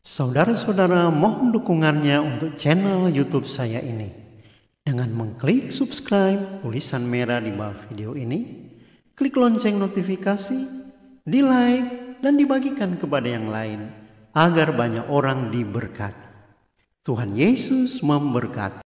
Saudara-saudara, mohon dukungannya untuk channel YouTube saya ini dengan mengklik subscribe tulisan merah di bawah video ini, klik lonceng notifikasi, di like dan dibagikan kepada yang lain agar banyak orang diberkati. Tuhan Yesus memberkati.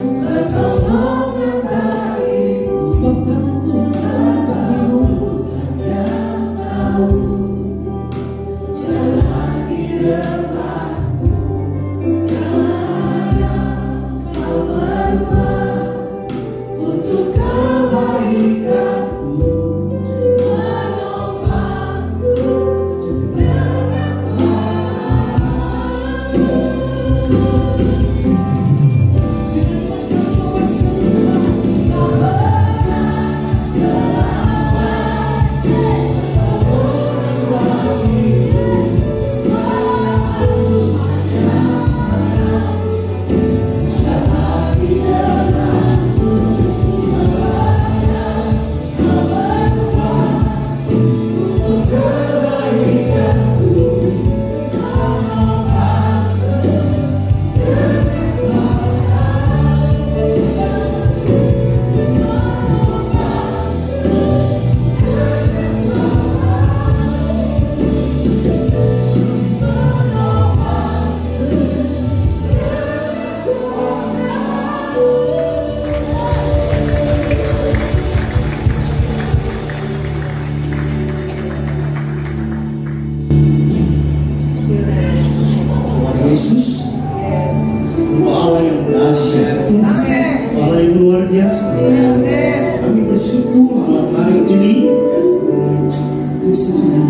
Yesus, Allah yang dahsyat, Allah yang luar biasa. Kami bersyukur buat hari ini.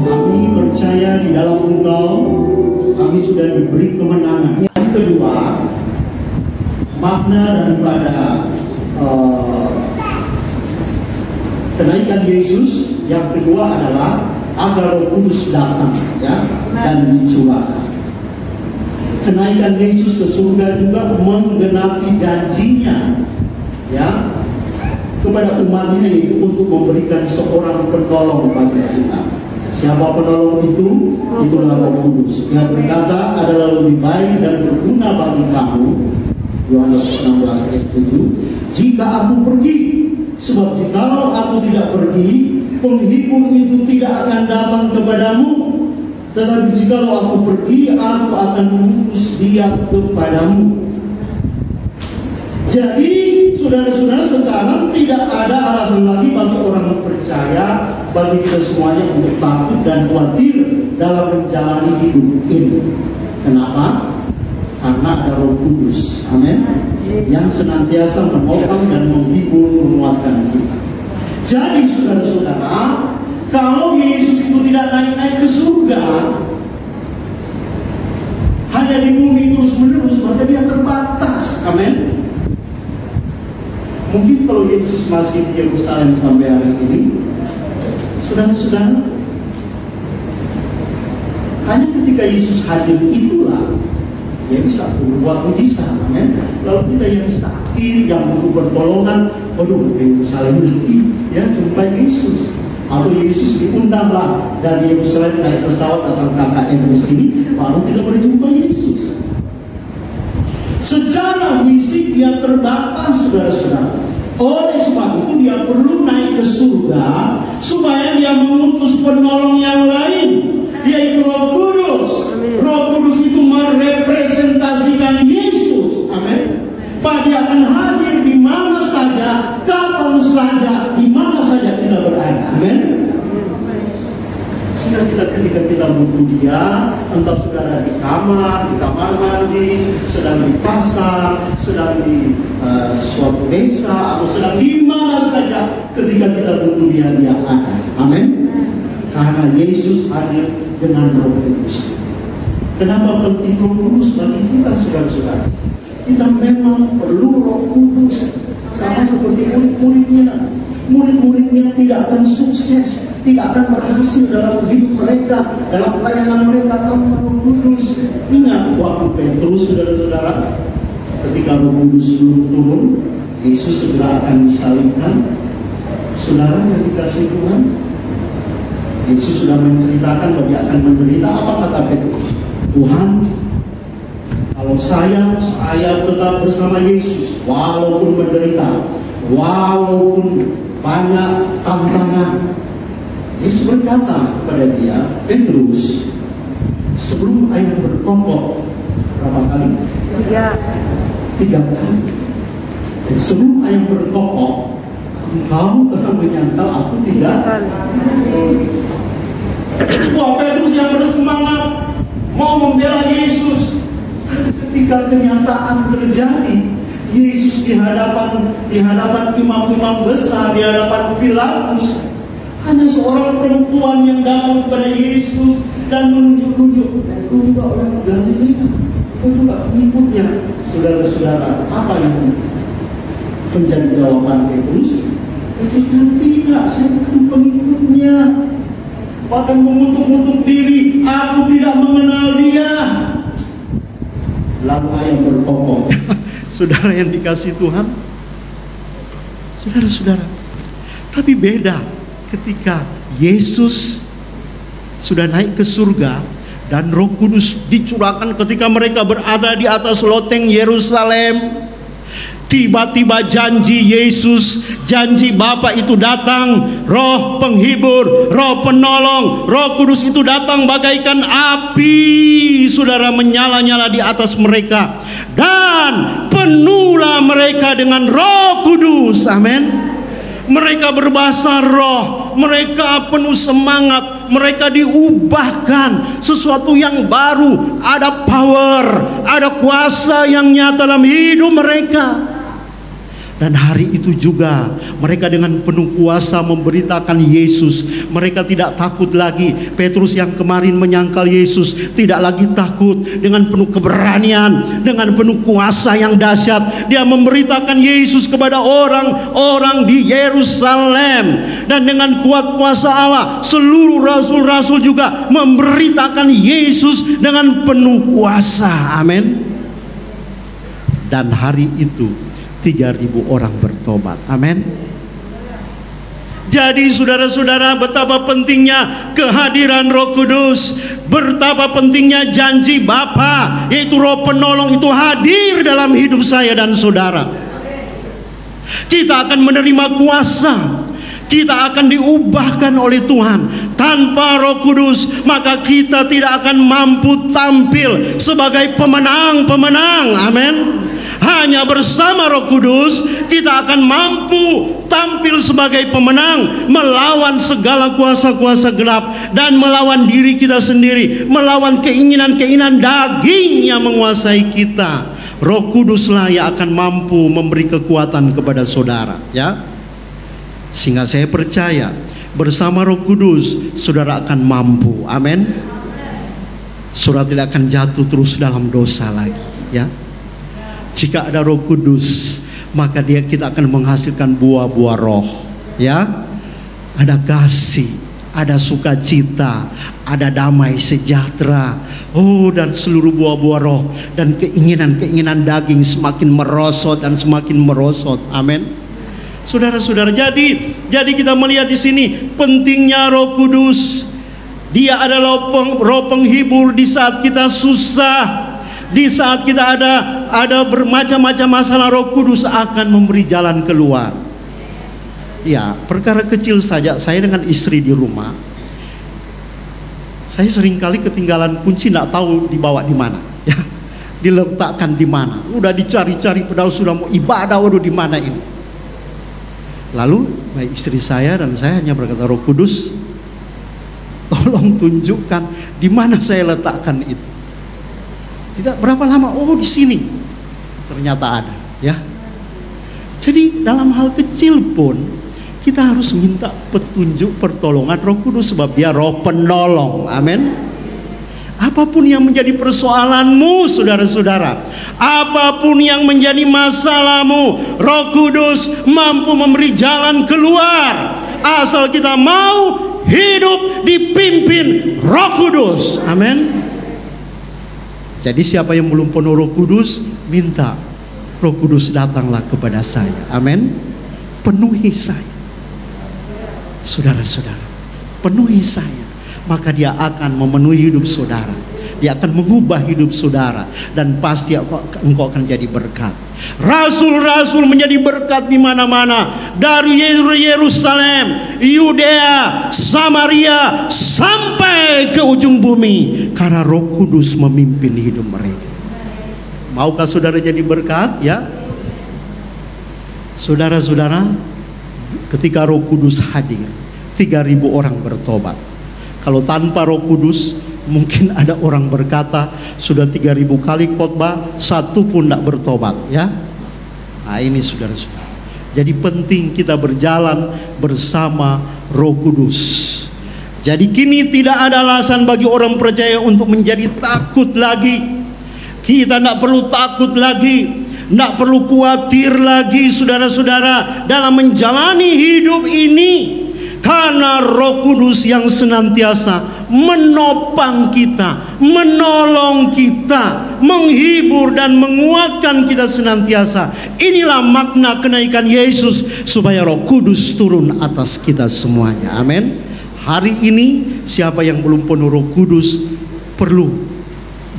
Kami percaya di dalam Engkau, kami sudah diberi kemenangan. Yang kedua, makna daripada kenaikan Yesus yang kedua adalah agar Roh Kudus datang, ya, dan dicurahkan. Kenaikan Yesus ke surga juga menggenapi janjinya, ya, kepada umatnya, yaitu untuk memberikan seorang penolong bagi kita. Siapa penolong itu? Itulah Roh Kudus. Yang berkata adalah lebih baik dan berguna bagi kamu, Yohanes 16 ayat 7, jika aku pergi, sebab jikalau aku tidak pergi, penghibur itu tidak akan datang kepadamu. Tetapi jikalau aku pergi, aku akan mengutus dia kepadamu. Jadi, saudara-saudara, sekarang tidak ada alasan lagi bagi orang percaya, bagi kita semuanya untuk takut dan khawatir dalam menjalani hidup ini. Kenapa? Karena ada Roh Kudus, amin, yang senantiasa menopang dan menghibur, menguatkan kita. Jadi, saudara-saudara, kalau Yesus itu tidak naik-naik ke surga, hanya di bumi terus-menerus, maka dia terbatas. Amin. Mungkin kalau Yesus masih di Yerusalem sampai hari ini, saudara-saudara, hanya ketika Yesus hadir itulah dia bisa membuat mujizat. Amin. Lalu kita yang sakit, yang butuh pertolongan, waduh, Yerusalem nanti, ya, jumpa Yesus. Atau Yesus diundanglah dari Yerusalem naik pesawat datang KKN di sini, baru kita berjumpa Yesus. Secara fisik dia terbatas, saudara-saudara. Oleh sebab itu dia perlu naik ke surga supaya dia mengutus penolong yang lain, yaitu Roh Kudus. Roh Kudus itu merepresentasikan Yesus. Amin. Dia akan hadir di mana saja, kapan saja, di mana saja kita berada. Amin. Sehingga ketika kita butuh dia, entah saudara di kamar mandi, sedang di pasar, sedang di suatu desa, atau sedang di mana saja, ketika kita butuh dia, dia ada. Amin. Karena Yesus hadir dengan Roh Kudus. Kenapa penting Roh Kudus bagi kita, saudara-saudara? Kita memang perlu Roh Kudus, sama seperti murid-muridnya. Murid-muridnya tidak akan sukses, tidak akan berhasil dalam hidup mereka, dalam pelayanan mereka tanpa Roh Kudus. Ingat waktu Petrus, saudara-saudara, ketika Roh Kudus belum turun, Yesus segera akan disalibkan. Saudara yang dikasihi Tuhan, Yesus sudah menceritakan bahwa dia akan menderita. Apa kata Petrus? Tuhan, Kalau saya tetap bersama Yesus, walaupun menderita, walaupun banyak tantangan. Yesus berkata kepada dia, Petrus, sebelum ayam berkokok berapa kali? 3 kali. Sebelum ayam berkokok, engkau telah menyangkal aku tidak. Wah, Petrus yang bersemangat mau membela Yesus. Ketika kenyataan terjadi, Yesus di hadapan imam-imam besar, di hadapan Pilatus, hanya seorang perempuan yang datang kepada Yesus dan menunjuk-nunjuk, "Kau juga orang Galilea, kau juga pengikutnya." Saudara-saudara, apa yang menjadi jawaban Petrus? Petrus bilang, "Tidak, saya bukan pengikutnya." Bahkan mengutuk-ngutuk diri, "Aku tidak mengenal dia." Lalu ayam berkokok. Saudara yang dikasih Tuhan, saudara-saudara, tapi beda ketika Yesus sudah naik ke surga dan Roh Kudus dicurahkan ketika mereka berada di atas loteng Yerusalem. Tiba-tiba janji Yesus, janji Bapa itu datang, Roh Penghibur, Roh Penolong, Roh Kudus itu datang bagaikan api, saudara, menyala-nyala di atas mereka, dan penuhlah mereka dengan Roh Kudus. Amin. Mereka berbahasa roh, mereka penuh semangat, mereka diubahkan sesuatu yang baru, ada power, ada kuasa yang nyata dalam hidup mereka. Dan hari itu juga mereka dengan penuh kuasa memberitakan Yesus. Mereka tidak takut lagi. Petrus yang kemarin menyangkal Yesus tidak lagi takut. Dengan penuh keberanian, dengan penuh kuasa yang dahsyat, dia memberitakan Yesus kepada orang-orang di Yerusalem. Dan dengan kuat kuasa Allah, seluruh rasul-rasul juga memberitakan Yesus dengan penuh kuasa. Amin. Dan hari itu 3.000 orang bertobat. Amin. Jadi saudara-saudara, betapa pentingnya kehadiran Roh Kudus, betapa pentingnya janji Bapa, yaitu Roh Penolong itu hadir dalam hidup saya dan saudara. Kita akan menerima kuasa, kita akan diubahkan oleh Tuhan. Tanpa Roh Kudus, maka kita tidak akan mampu tampil sebagai pemenang-pemenang. Amin. Hanya bersama Roh Kudus kita akan mampu tampil sebagai pemenang, melawan segala kuasa-kuasa gelap dan melawan diri kita sendiri, melawan keinginan-keinginan daging yang menguasai kita. Roh Kuduslah yang akan mampu memberi kekuatan kepada saudara, ya. Sehingga saya percaya bersama Roh Kudus saudara akan mampu. Amin. Saudara tidak akan jatuh terus dalam dosa lagi, ya. Jika ada Roh Kudus, maka kita akan menghasilkan buah-buah roh, ya. Ada kasih, ada sukacita, ada damai sejahtera, dan seluruh buah-buah roh, dan keinginan-keinginan daging semakin merosot dan semakin merosot. Amin. Saudara-saudara, jadi kita melihat di sini pentingnya Roh Kudus. Dia adalah roh penghibur di saat kita susah. Di saat kita ada bermacam-macam masalah, Roh Kudus akan memberi jalan keluar. Ya, perkara kecil saja. Saya dengan istri di rumah, saya seringkali ketinggalan kunci, tidak tahu dibawa di mana, ya, diletakkan di mana. Udah dicari-cari, padahal sudah mau ibadah, waduh di mana ini? Lalu baik istri saya dan saya hanya berkata, Roh Kudus, tolong tunjukkan di mana saya letakkan itu. Tidak berapa lama, di sini ternyata ada, ya. Jadi dalam hal kecil pun kita harus minta petunjuk, pertolongan Roh Kudus, sebab Dia Roh Penolong. Amin. Apapun yang menjadi persoalanmu, saudara-saudara, apapun yang menjadi masalahmu, Roh Kudus mampu memberi jalan keluar, asal kita mau hidup dipimpin Roh Kudus. Amin. Jadi siapa yang belum penuh Roh Kudus, minta Roh Kudus datanglah kepada saya. Amin. Penuhi saya, saudara-saudara, penuhi saya, maka Dia akan memenuhi hidup saudara. dia akan mengubah hidup saudara, dan pasti engkau akan jadi berkat. Rasul-rasul menjadi berkat di mana-mana, dari Yerusalem, Yudea, Samaria, sampai ke ujung bumi, karena Roh Kudus memimpin hidup mereka. Maukah saudara jadi berkat? Ya, saudara-saudara, ketika Roh Kudus hadir, 3.000 orang bertobat. Kalau tanpa Roh Kudus, mungkin ada orang berkata, sudah 3.000 kali khotbah, satu pun tidak bertobat. Ya, nah ini saudara-saudara. Jadi penting kita berjalan bersama Roh Kudus. Jadi kini tidak ada alasan bagi orang percaya untuk menjadi takut lagi. Kita tidak perlu takut lagi, tidak perlu khawatir lagi, saudara-saudara, dalam menjalani hidup ini. Karena Roh Kudus yang senantiasa menopang kita, menolong kita, menghibur dan menguatkan kita senantiasa. Inilah makna kenaikan Yesus, supaya Roh Kudus turun atas kita semuanya. Amin. Hari ini siapa yang belum penuh Roh Kudus perlu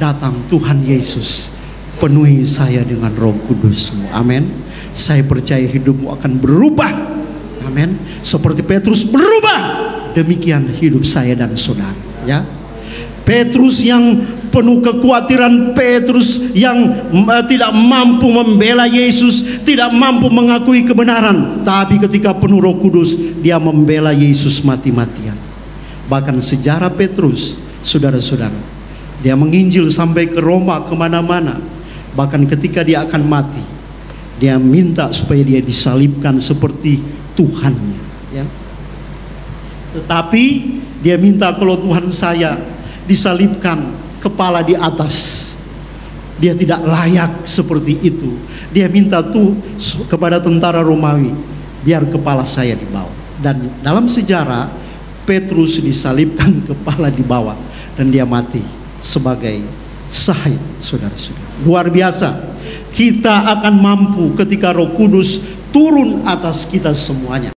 datang, Tuhan Yesus, penuhi saya dengan Roh Kudus-Mu. Amin. Saya percaya hidupmu akan berubah. Amin. Seperti Petrus berubah, demikian hidup saya dan saudara. Ya, Petrus yang penuh kekhawatiran, Petrus yang tidak mampu membela Yesus, tidak mampu mengakui kebenaran, tapi ketika penuh Roh Kudus, dia membela Yesus mati-matian. Bahkan sejarah Petrus, saudara-saudara, dia menginjil sampai ke Roma, kemana-mana. Bahkan ketika dia akan mati, dia minta supaya dia disalibkan seperti Tuhannya, ya. Tetapi dia minta, kalau Tuhan saya disalibkan kepala di atas, dia tidak layak seperti itu. Dia minta tuh kepada tentara Romawi, biar kepala saya di bawah. Dan dalam sejarah, Petrus disalibkan kepala di bawah, dan dia mati sebagai syahid, saudara-saudara. Luar biasa. Kita akan mampu ketika Roh Kudus turun atas kita semuanya.